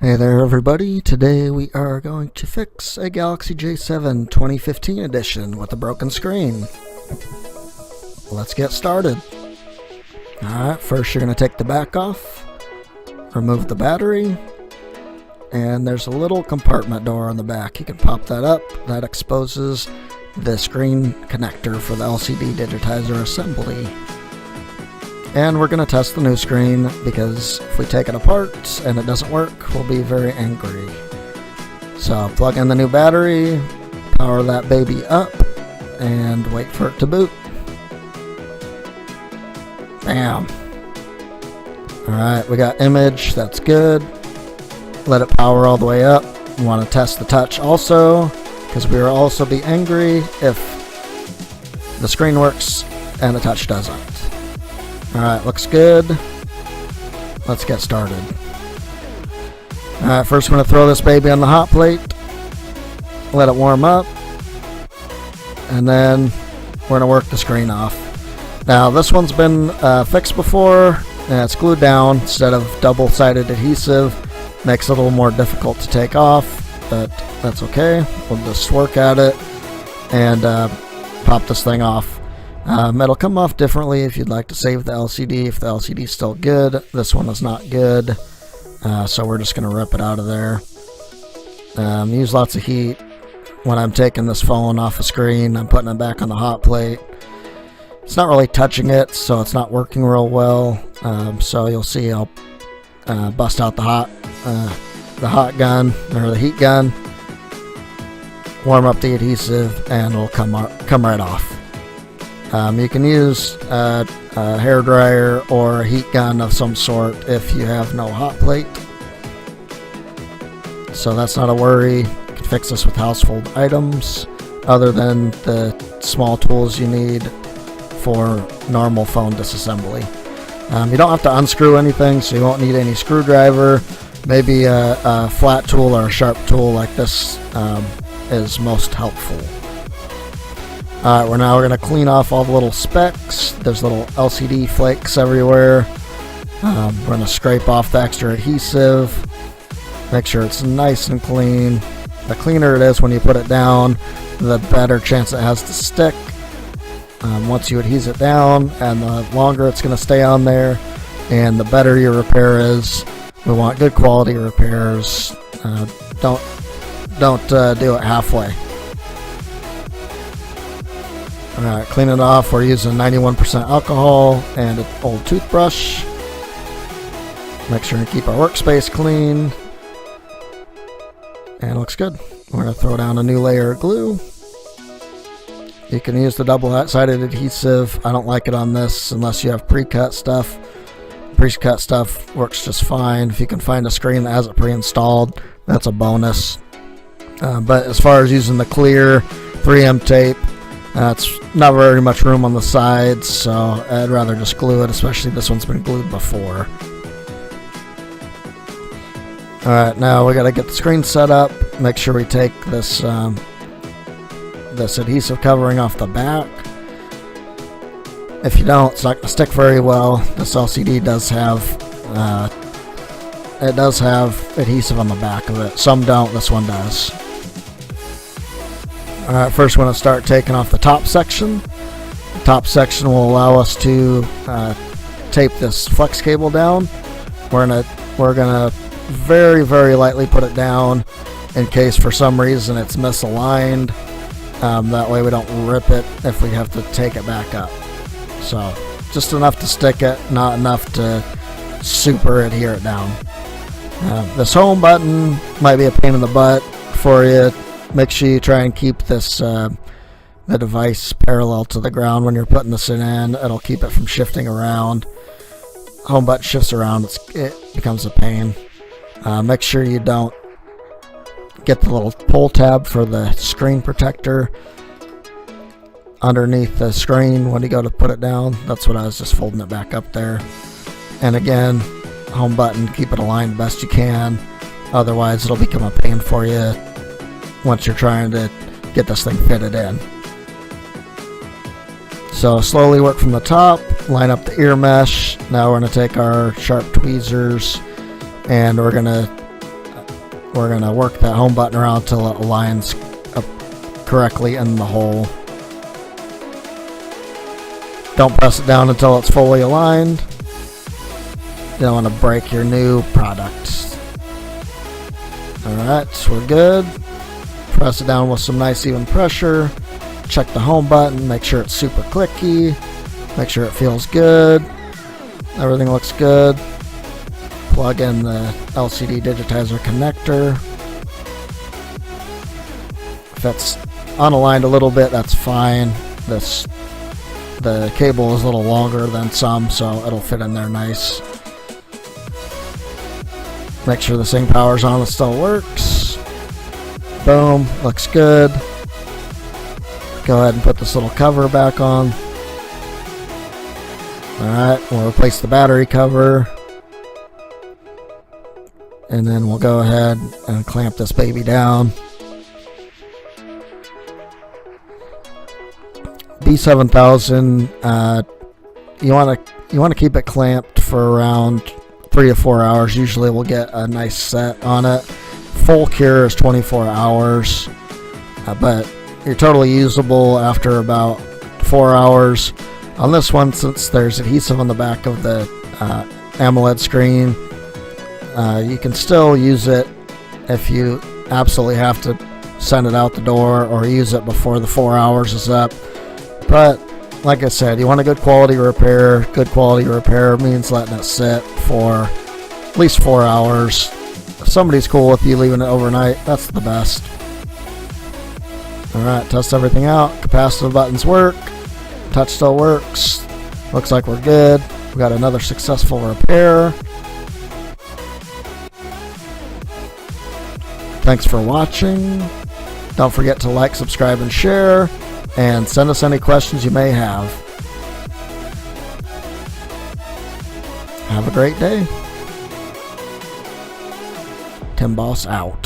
Hey there everybody, today we are going to fix a Galaxy J7 2015 edition with a broken screen. Let's get started. Alright, first you're going to take the back off, remove the battery, and there's a little compartment door on the back. You can pop that up, that exposes the screen connector for the LCD digitizer assembly. And we're going to test the new screen because if we take it apart and it doesn't work, we'll be very angry. So plug in the new battery, power that baby up, and wait for it to boot. Bam! Alright, we got image, that's good. Let it power all the way up. We want to test the touch also, because we will also be angry if the screen works and the touch doesn't. Alright, looks good. Let's get started. Alright, first we're going to throw this baby on the hot plate. Let it warm up. And then we're going to work the screen off. Now this one's been fixed before, and it's glued down instead of double-sided adhesive. Makes it a little more difficult to take off, but that's okay. We'll just work at it and pop this thing off. It'll come off differently if you'd like to save the LCD, if the LCD is still good. This one is not good, so we're just going to rip it out of there. Use lots of heat. When I'm taking this phone off the screen, I'm putting it back on the hot plate. It's not really touching it, so it's not working real well. So you'll see I'll bust out the hot gun, or the heat gun, warm up the adhesive, and it'll come right off. You can use a hair dryer or a heat gun of some sort if you have no hot plate. So that's not a worry. You can fix this with household items other than the small tools you need for normal phone disassembly. You don't have to unscrew anything, so you won't need any screwdriver. Maybe a flat tool or a sharp tool like this is most helpful. Alright, we're going to clean off all the little specks. There's little LCD flakes everywhere. We're going to scrape off the extra adhesive. Make sure it's nice and clean. The cleaner it is when you put it down, the better chance it has to stick. Once you adhese it down, and the longer it's going to stay on there, and the better your repair is. We want good quality repairs. Don't do it halfway. Alright, clean it off. We're using 91% alcohol and an old toothbrush. Make sure to keep our workspace clean. And it looks good. We're going to throw down a new layer of glue. You can use the double-sided adhesive. I don't like it on this unless you have pre-cut stuff. Pre-cut stuff works just fine. If you can find a screen that has it pre-installed, that's a bonus. But as far as using the clear 3M tape, it's not very much room on the sides, so I'd rather just glue it, especially this one's been glued before. Alright, now we gotta get the screen set up. Make sure we take this adhesive covering off the back. If you don't, it's not gonna stick very well. This LCD does have adhesive on the back of it. Some don't, this one does. Alright, first we're going to start taking off the top section. The top section will allow us to tape this flex cable down. We're gonna very, very lightly put it down in case for some reason it's misaligned. That way we don't rip it if we have to take it back up. So just enough to stick it, not enough to super adhere it down. This home button might be a pain in the butt for you. Make sure you try and keep this the device parallel to the ground when you're putting this in. It'll keep it from shifting around. Home button shifts around, it becomes a pain. Make sure you don't get the little pull tab for the screen protector underneath the screen when you go to put it down. That's what I was just folding it back up there. And again, home button, keep it aligned best you can. Otherwise it'll become a pain for you once you're trying to get this thing fitted in. So slowly work from the top, line up the ear mesh. Now we're going to take our sharp tweezers and we're going to we're going to work that home button around until it aligns up correctly in the hole. Don't press it down until it's fully aligned. You don't want to break your new product. Alright, so we're good. Press it down with some nice even pressure. Check the home button, make sure it's super clicky. Make sure it feels good. Everything looks good. Plug in the LCD digitizer connector. If it's unaligned a little bit, that's fine. The cable is a little longer than some, so it'll fit in there nice. Make sure the Sing power's on, it still works. Boom, looks good. Go ahead and put this little cover back on. Alright, we'll replace the battery cover. And then we'll go ahead and clamp this baby down. B7000, you want to keep it clamped for around 3 to 4 hours. Usually we'll get a nice set on it. Full cure is 24 hours, but you're totally usable after about 4 hours. On this one, since there's adhesive on the back of the AMOLED screen, you can still use it if you absolutely have to send it out the door or use it before the 4 hours is up. But like I said, you want a good quality repair. Good quality repair means letting it sit for at least 4 hours. If somebody's cool with you leaving it overnight, that's the best. Alright, test everything out. Capacitive buttons work. Touch still works. Looks like we're good. We got another successful repair. Thanks for watching. Don't forget to like, subscribe, and share. And send us any questions you may have. Have a great day. Tim Boss out.